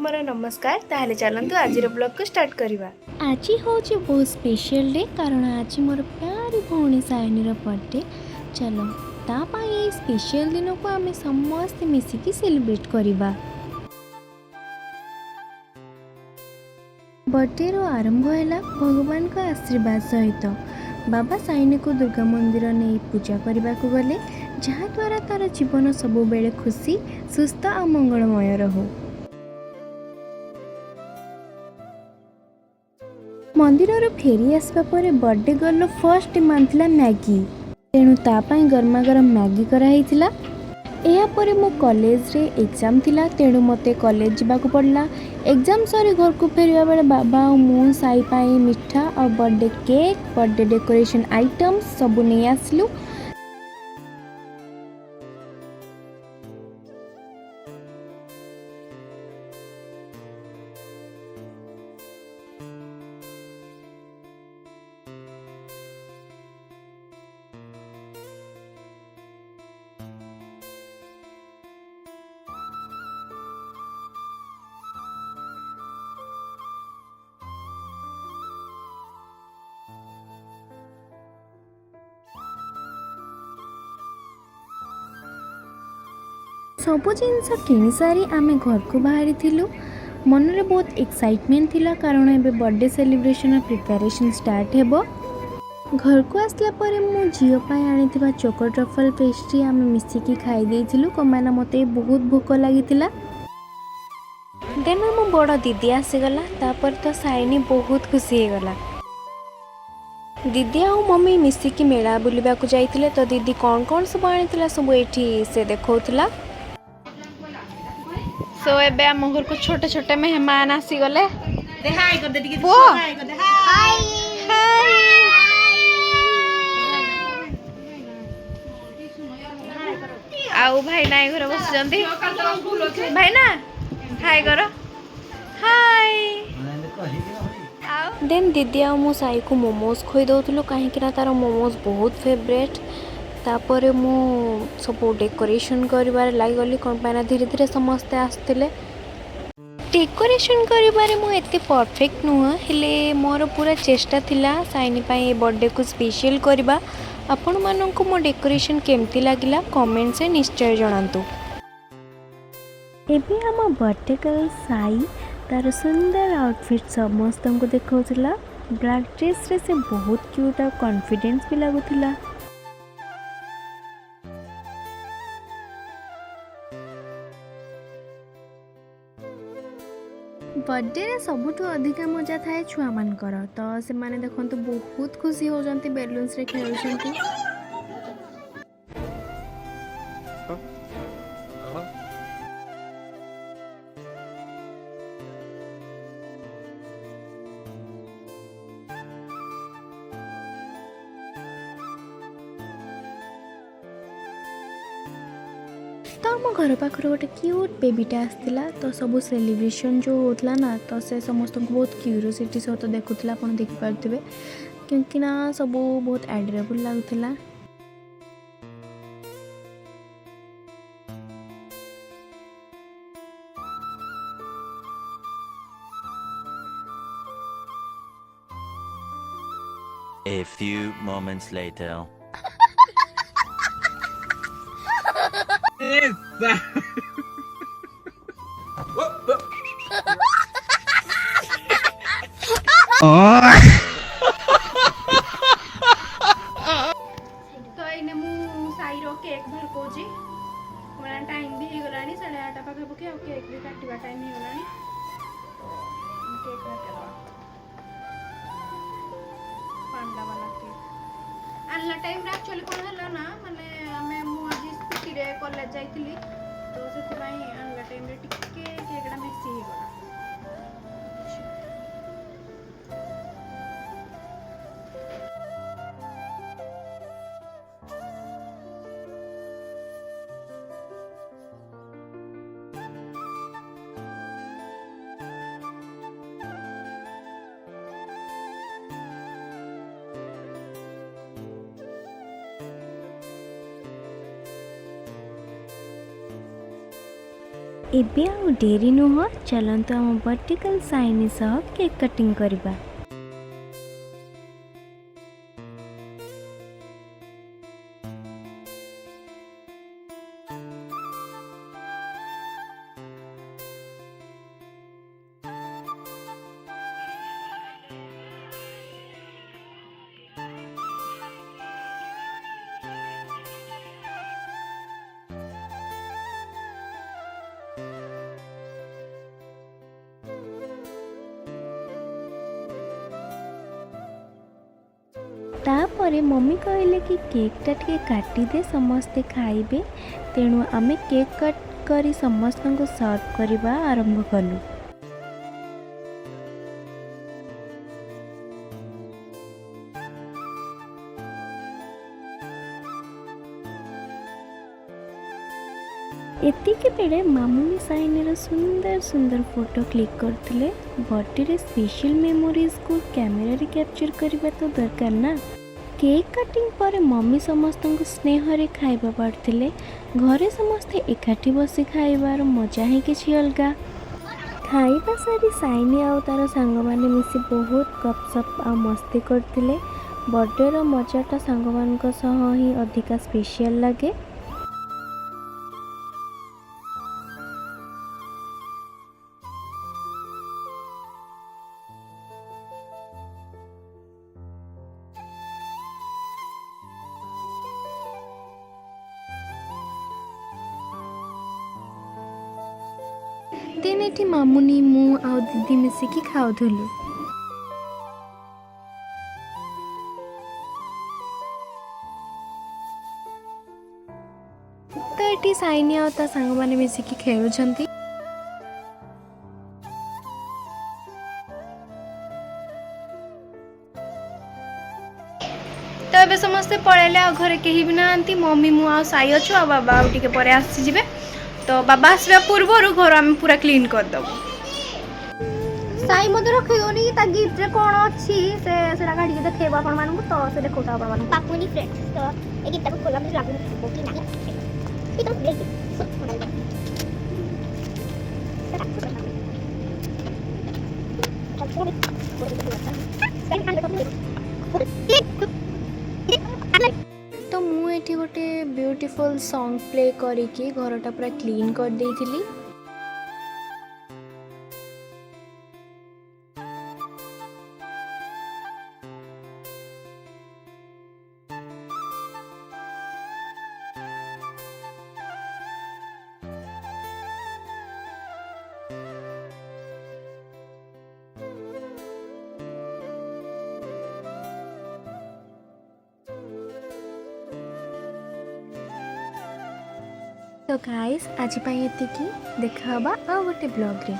मोर नमस्कार। ताहले चलंतु आजिर ब्लॉग को स्टार्ट करिवा। आज हूँ बहुत स्पेशल डे कारण आज मोर प्यारी भौणी साइनी बर्थडे। चलो तापाई स्पेशल दिन को आम समस्त मिसिकी सेलिब्रेट करवा। बर्थडे रो आरंभ है भगवान का आशीर्वाद सहित। बाबा साइनी को दुर्गा मंदिर नहीं पूजा करने को गले जहाँ द्वारा तार जीवन सब बेले खुशी सुस्थ और मंगलमय रहू। मंदिर फेरी आसवा पर बर्थडे गर्ल फर्स्ट डिमांड था मैगी। तेणु तापाई गरमा गरम मैगी कराइला। यापर मो कॉलेज रे एग्जाम थिला तेणु मते कॉलेज जावाक पड़ला। एग्जाम सरी घर को फेरिया बेले बाबा और मु साई पाई मिठा और birthday cake birthday decoration items सब नहीं आसलु। सबु जिनस किणी सारी आमे घर को बाहरी थिलु। मन रे बहुत एक्साइटमेंट थिला कारण एबे बर्थडे सेलिब्रेशन प्रिपरेशन स्टार्ट हेबो। घर को आसला परे मु झियो पाई आनिथिबा चोको ट्रफल पेस्ट्री आमे मिसिकी खाई देइथिलु। कमाना मते बहुत भूख लागिथिला। देन मो बड़ दीदी आसीगला तापर तो साइनी बहुत खुशी हो गला। दीदी आ मम्मी मिसिकी मेला बुलवा को जाइथिले तो दीदी कौन कौन सब आनिथिला सब एठी से देखौथिला। सो एबे हम घर को छोटे छोटे मेहमान आसी गले। हाय कर दे टिके वो हाय कर दे हाय आउ भाई नाई घर बस जंती भाई ना हाय करो हाय। देन दीदी आ मो साई को मोमोज खोई दउथलो काहे कि ना तार मोमोज बहुत फेवरेट। तापर मु सब डेकोरेशन करिबार लागि गली कोन पाना धीरे धीरे समस्त आस्थिले। डेकोरेशन करिबारे मु एते परफेक्ट नुह हेले मोर पूरा चेष्टा थिला साइनी पाई बर्थडे को स्पेशल करबा। आपण माननको मो डेकोरेशन केमती लागिला कमेंट से निश्चय जणांतु। एबे हम बर्थडे गर्ल साई तार सुंदर आउटफिट समस्त को देखौथिला। ब्लैक ड्रेस रे से बहुत क्यूट और कॉन्फिडेंस भी लागुथिला। बर्थडे रे सबुठु अधिका मजा थाए छुआ मानकर तो से माने देखंतु बहुत खुशी हो जंती बेलून्स रे खेलुछंती। तो आम घर पाखर गोटे क्यूट बेबीटा आसला तो सब सेलिब्रेशन जो होता ना तो से समस्त को बहुत क्यूरियोसिटी सहित देखुला आप देखिपे क्योंकि ना सब बहुत एडोरेबल लगुला। A few moments later. तो एने मु साई रो केक भर कोजी हमरा टाइम भी हो गलानी 8:30 पाखा पके और केक भी काटिबा टाइम हो गलानी। केक काटवा पांडा वाला केक आनला टाइम रा एक्चुअली कोन हला ना माने हमें मु आज स्कूटी रे कॉलेज जाइतिली तो सेति पई आनला टाइम रे टिके केकड़ा मिसी हो गला। एबे आउ डेरी नुह चलंतु आम वर्टिकल साइनी सह केक कटिंग करबा। तापरे मम्मी कहले कि केकटा टे काटी दे समस्ते खाइबे, तेणु आमे केक कट करी समस्त को सर्व करवा आरंभ कलु। एतिके बेले मामुनी साइनी सुंदर सुंदर फोटो क्लिक करथिले। बर्थडे रे स्पेशल मेमोरीज को कैमेरा रे कैप्चर करबा तो दरकार ना। केक कटिंग पर मम्मी समस्त को स्नेह रे खाइबा पड़थिले। घरे समस्ते एकाठी बसी खाइबार मजा ही किछि अलगा। खाइबा सारी साइनी आउ तार सांग माने मिसी बहुत गपसप आ मस्ती करथिले। बर्थडे रो मजाटा सांग मान को सह ही अधिका स्पेशल लगे। दिन एठी मामुनी मु आउ दीदी मिसिकी खाउथुलु। तो एठी साइनी आउ ता सांग माने मिसिकी खेलुछंती। तो एबे समस्ते पळेले आ घरे केही भी नांती। मम्मी मु आ साई अछु आ बाबा आ टिके परे आसी जिवे। तो बाबा आसबा पूर्वरु घर आम पूरा क्लीन कर दबो। साई मते रखियोनी ता गिफ्ट रे कोन अछि से सेरा गाडी के देखेबा आपण मानू तो से देखोता आपण मानू पापुनी फ्रेंड्स। तो ए गिफ्ट को खोला मुझे लागू कि नहीं ये तो ले तो मु एठी गोटे ब्यूटीफुल सॉन्ग प्ले करिकी घरटा पूरा क्लीन कर देइथिली। तो गाइस आज पाई एतिकी देखा हबा आ गोटे ब्लॉग रे।